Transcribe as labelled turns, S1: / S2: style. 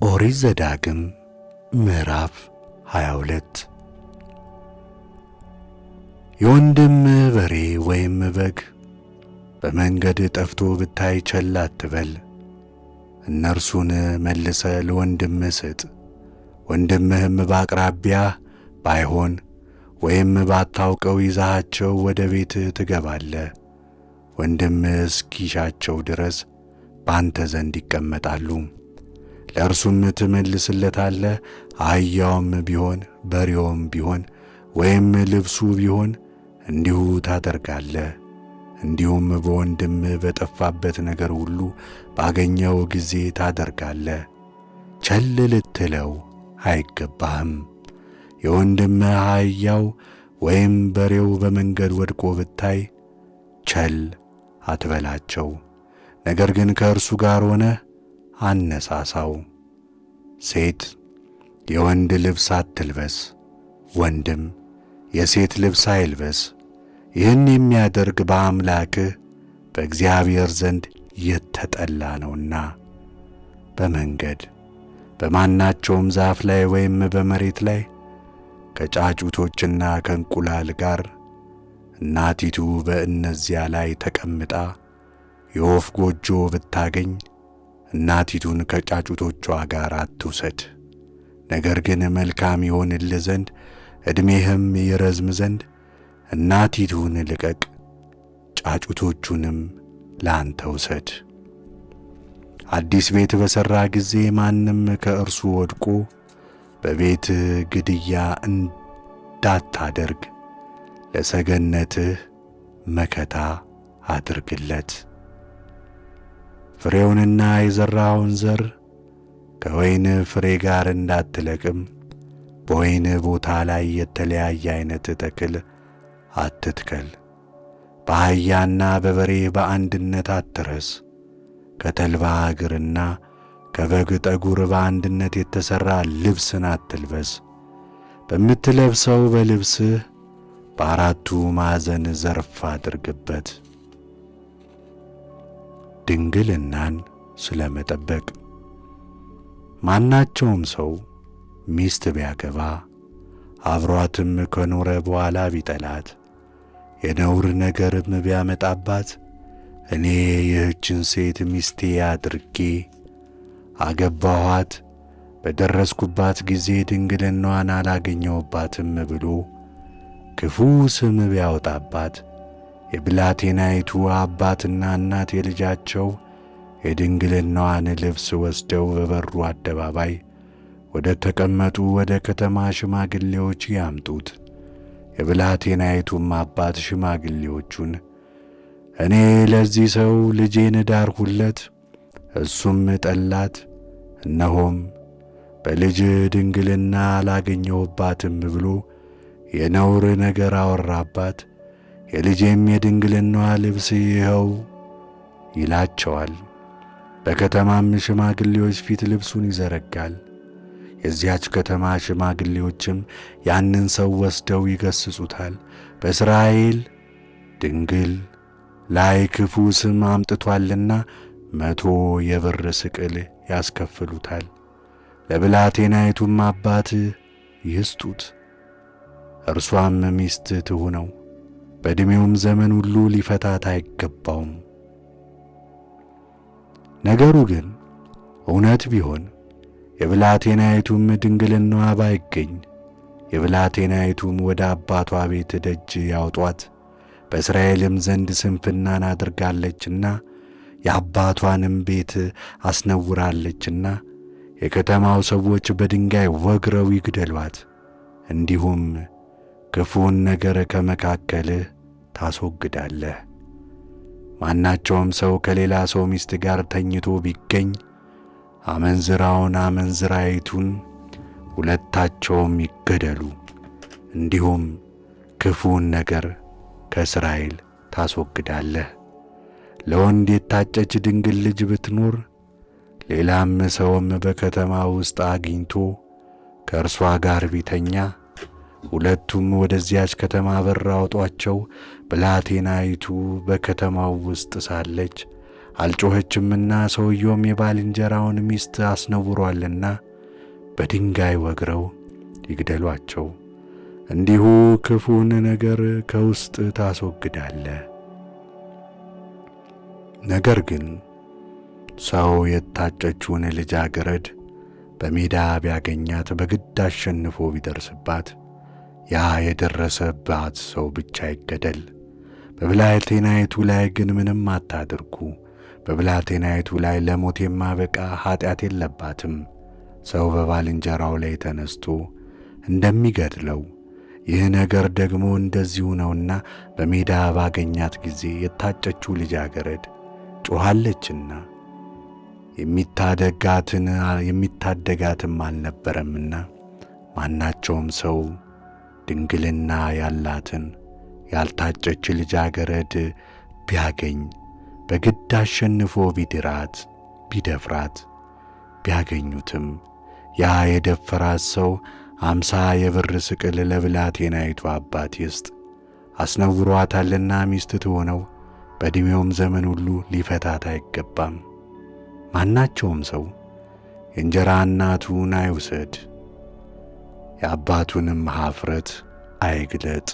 S1: ኦሪት ዘዳግም ምዕራፍ 22 የወንድምህ በሬ ወይም በግ በመንገድ ጠፍቶ ብታይ ቸል አትበል። እነርሱን መልሰህ ለወንድምህ ስጥ። ወንድምህም በአቅራቢያህ ባይሆን ወይም ባታውቀው ይዘሃቸው ወደ ቤትህ ትገባለህ። ወንድምህ እስኪሻቸው ድረስ ባንተ ዘንድ ይቀመጣሉ። ለእርሱም ትመልስለታለህ። አህያውም ቢሆን በሬውም ቢሆን ወይም ልብሱ ቢሆን እንዲሁ ታደርጋለህ። እንዲሁም በወንድምህ በጠፋበት ነገር ሁሉ ባገኘው ጊዜ ታደርጋለህ። ቸል ልትለው አይገባህም። የወንድምህ አህያው ወይም በሬው በመንገድ ወድቆ ብታይ ቸል አትበላቸው። ነገር ግን ከእርሱ ጋር ሆነህ አነሳሳው። ሴት የወንድ ልብስ አትልበስ፣ ወንድም የሴት ልብስ አይልበስ። ይህን የሚያደርግ በአምላክህ በእግዚአብሔር ዘንድ የተጠላ ነውና። በመንገድ በማናቸውም ዛፍ ላይ ወይም በመሬት ላይ ከጫጩቶችና ከእንቁላል ጋር እናቲቱ በእነዚያ ላይ ተቀምጣ የወፍ ጎጆ ብታገኝ እናቲቱን ከጫጩቶቿ ጋር አትውሰድ። ነገር ግን መልካም ይሆንልህ ዘንድ ዕድሜህም ይረዝም ዘንድ እናቲቱን ልቀቅ፣ ጫጩቶቹንም ላንተ ውሰድ። አዲስ ቤት በሠራ ጊዜ ማንም ከእርሱ ወድቆ በቤት ግድያ እንዳታደርግ ለሰገነትህ መከታ አድርግለት። ፍሬውንና የዘራኸውን ዘር ከወይን ፍሬ ጋር እንዳትለቅም በወይን ቦታ ላይ የተለያየ ዓይነት ተክል አትትከል። በአህያና በበሬ በአንድነት አትረስ። ከተልባ እግርና ከበግ ጠጉር በአንድነት የተሠራ ልብስን አትልበስ። በምትለብሰው በልብስህ በአራቱ ማዕዘን ዘርፍ አድርግበት። ድንግልናን ስለመጠበቅ ማናቸውም ሰው ሚስት ቢያገባ አብሯትም ከኖረ በኋላ ቢጠላት የነውር ነገርም ቢያመጣባት እኔ ይህችን ሴት ሚስቴ አድርጌ አገባኋት፣ በደረስኩባት ጊዜ ድንግልናዋን አላገኘሁባትም ብሎ ክፉ ስም ቢያወጣባት የብላቴናይቱ አባትና እናት የልጃቸው የድንግልናዋን ልብስ ወስደው በበሩ አደባባይ ወደ ተቀመጡ ወደ ከተማ ሽማግሌዎች ያምጡት። የብላቴናይቱም አባት ሽማግሌዎቹን እኔ ለዚህ ሰው ልጄን ዳርሁለት፣ እሱም ጠላት፣ እነሆም በልጅ ድንግልና አላገኘሁባትም ብሎ የነውር ነገር አወራባት፣ የልጄም የድንግልናዋ ልብስ ይኸው ይላቸዋል። በከተማም ሽማግሌዎች ፊት ልብሱን ይዘረጋል። የዚያች ከተማ ሽማግሌዎችም ያንን ሰው ወስደው ይገሥጹታል። በእስራኤል ድንግል ላይ ክፉ ስም አምጥቶአልና 100 የብር ስቅል ያስከፍሉታል። ለብላቴናይቱም አባት ይስጡት፣ እርሷም ሚስት ትሁነው። በዕድሜውም ዘመን ሁሉ ሊፈታት አይገባውም። ነገሩ ግን እውነት ቢሆን የብላቴናይቱም ድንግልናዋ ባይገኝ የብላቴናይቱም ወደ አባቷ ቤት ደጅ ያውጧት፣ በእስራኤልም ዘንድ ስንፍናን አድርጋለችና የአባቷንም ቤት አስነውራለችና የከተማው ሰዎች በድንጋይ ወግረው ይግደሏት። እንዲሁም ክፉን ነገር ከመካከልህ ታስወግዳለህ። ማናቸውም ሰው ከሌላ ሰው ሚስት ጋር ተኝቶ ቢገኝ አመንዝራውን አመንዝራይቱን ሁለታቸውም ይገደሉ። እንዲሁም ክፉን ነገር ከእስራኤል ታስወግዳለህ። ለወንድ የታጨች ድንግል ልጅ ብትኖር ሌላም ሰውም በከተማ ውስጥ አግኝቶ ከእርሷ ጋር ቢተኛ ሁለቱም ወደዚያች ከተማ በር አውጧቸው። ብላቴናይቱ በከተማው ውስጥ ሳለች አልጮኸችምና ሰውየውም የባልንጀራውን ሚስት አስነውሯልና በድንጋይ ወግረው ይግደሏቸው። እንዲሁ ክፉን ነገር ከውስጥ ታስወግዳለህ። ነገር ግን ሰው የታጨችውን ልጃገረድ በሜዳ ቢያገኛት በግድ አሸንፎ ቢደርስባት ያ የደረሰባት ሰው ብቻ ይገደል። በብላቴናይቱ ላይ ግን ምንም አታድርጉ። በብላቴናይቱ ላይ ለሞት የማበቃ ኀጢአት የለባትም። ሰው በባልንጀራው ላይ ተነስቶ እንደሚገድለው ይህ ነገር ደግሞ እንደዚሁ ነውና በሜዳ ባገኛት ጊዜ የታጨችው ልጃገረድ ጮኻለችና የሚታደጋትም አልነበረምና ማናቸውም ሰው ድንግልና ያላትን ያልታጨች ልጃገረድ ቢያገኝ በግድ አሸንፎ ቢደፍራት ቢያገኙትም ያ የደፈራት ሰው 50 የብር ስቅል ለብላቴናይቱ አባት ይስጥ። አስነውሯታልና ሚስት ትሆነው፣ በዕድሜውም ዘመን ሁሉ ሊፈታት አይገባም። ማናቸውም ሰው የእንጀራ እናቱን አይውሰድ፣ የአባቱንም ኀፍረት አይግለጥ።